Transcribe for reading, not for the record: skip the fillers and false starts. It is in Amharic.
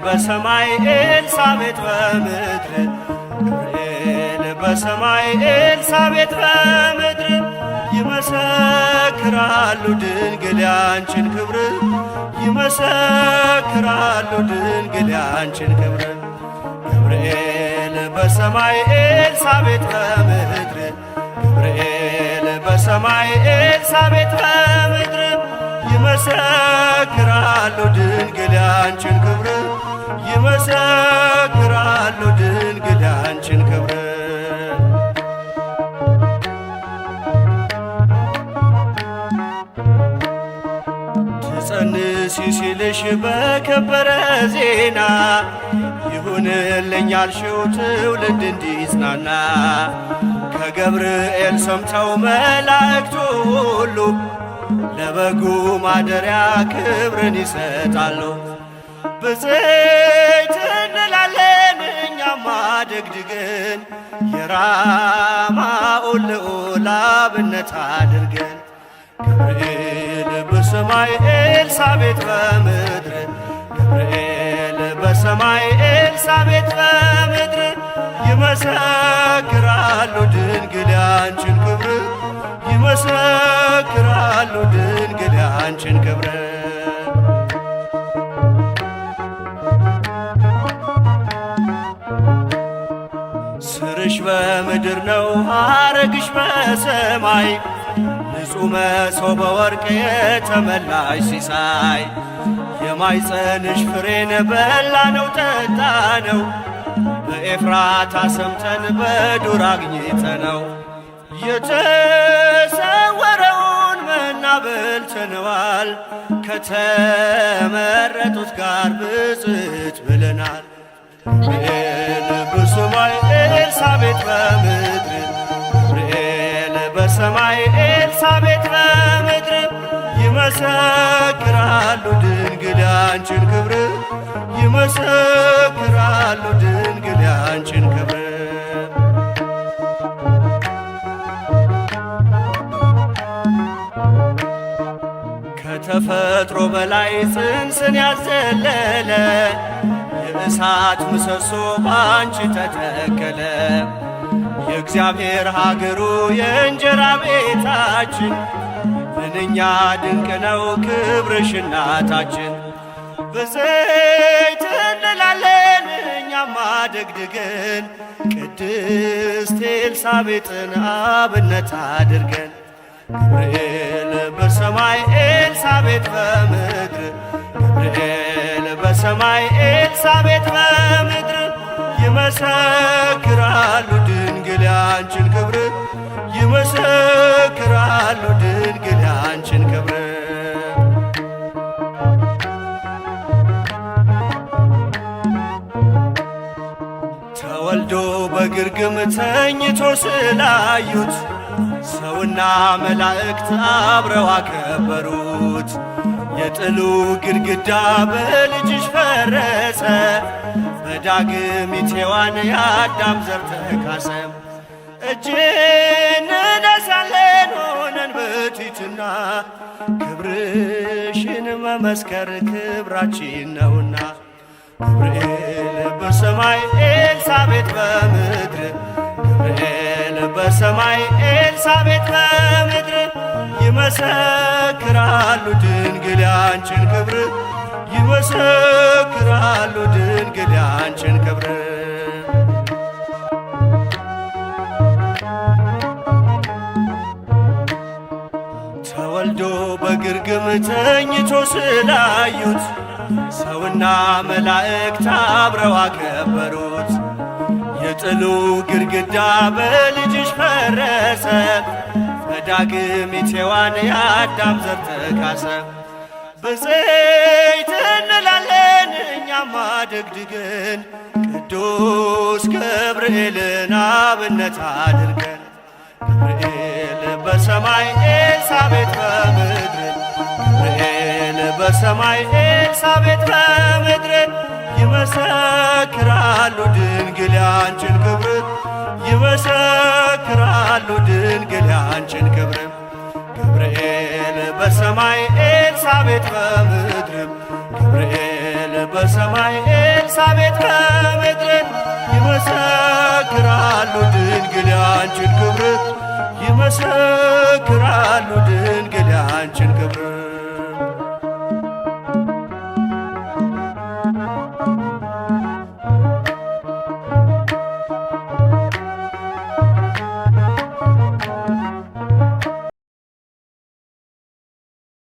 በሰማይ ኤልሳቤጥ በምድር ገብርኤል በሰማይ ኤልሳቤጥ በምድር ይመሰክራሉ ድንግል ያንቺን ክብር ይመሰክራሉ ድንግል ያንቺን ክብር ገብርኤል በሰማይ ኤልሳቤጥ በምድር ገብርኤል በሰማይ ኤልሳቤጥ በምድር ይመሰክራሉ ድንግል ያንቺን ክብር ይመሰክራሉ ድንግል ያንቺን ክብር። ትጸንሲ ሲልሽ በከበረ ዜና ይሁንልኝ ያልሽው ትውልድ እንዲጽናና ከገብርኤል ሰምተው መላእክቱ ሁሉ ለበጉ ማደሪያ ክብርን ይሰጣሉ። ብፅዕት እንላለን እኛማ ደግድገን የራማውን ልዑል አብነት አድርገን ገብርኤል በሰማይ ኤልሳቤጥ በምድር ገብርኤል በሰማይ ኤልሳቤጥ በምድር ይመሰክራሉ ድንግል ያንቺን ክብር ይመሰክራሉ ድንግል ያንቺን ክብር። ስርሽ በምድር ነው ሐረግሽ በሰማይ ንጹሕ መሶበ ወርቅ የተመላሽ ሲሳይ የማይጸንሽ ፍሬን በላነው ጠጣነው በኤፍራታ ሰምተን በዱር አግኝተነው የተሰወረውን መና በልተነዋል ከተመረጡት ጋር ብፅዕት ብለናል። ገብርኤል በሰማይ ኤልሳቤጥ በምድር ገብርኤል በሰማይ ኤልሳቤጥ በምድር ይመሰክራሉ ድንግል ያንቺን ክብር ይመሰክራሉ ድንግል ያንቺን ክብር። ከተፈጥሮ በላይ ጽንስን ያዘለለ የእሳት ምሰሶ ባንቺ ተተከለ። የእግዚአብሔር ሀገሩ የእንጀራ ቤታችን ምንኛ ድንቅ ነው ክብርሽ እናታችን። ብፅዕት እንላለን እኛማ ደግድገን ቅድስት ኤልሳቤጥን አብነት አድርገን ገብርኤል በሰማይ ኤልሳቤጥ በምድር ገብርኤል በሰማይ ኤልሳቤጥ በምድር ይመሰክራሉ ድንግል ያንቺን ክብር ይመሰክራሉ ድንግል ያንቺን ክብር። ተወልዶ በግርግም ተኝቶ ስላዩት ሰውና መላእክት አብረው አከበሩት። የጥሉ ግድግዳ በልጅሽ ፈረሰ በዳግሚት ሔዋን የአዳም ዘር ተካሰ። እጅ እንነሳለን ሆነን በትሕትና ክብርሽን መመስከር ክብራችን ነውና ገብርኤል በሰማይ ኤልሳቤጥ በምድር ገብርኤል በሰማይ ኤልሳቤጥ በምድር ይመሰክራሉ ድንግል ያንቺን ክብር ይመሰክራሉ ድንግል ያንቺን ክብር። ተወልዶ በግርግም ተኝቶ ስላዩት ሰውና መላእክት አብረው አከበሩት። የጥሉ ግድግዳ በልጅሽ ፈረሰ በዳግሚት ሔዋን የአዳም ዘር ተካሰ። ብፅዕት እንላለን እኛማ ደግድገን ቅዱስ ገብርኤልን አብነት አድርገን ገብርኤል በሰማይ ኤልሳቤጥ በምድር ገብርኤል በሰማይ ኤልሳቤጥ በምድር ይመሰክራሉ ድንግል ያንቺን ክብር ይመሰክራሉ ድንግል ያንቺን ክብር። ገብርኤል በሰማይ ኤልሳቤጥ በምድር ገብርኤል በሰማይ ኤልሳቤጥ በምድር ይመሰክራሉ ድንግል ያንቺን ክብር ይመሰክራሉ ድንግል ያንቺን ክብር።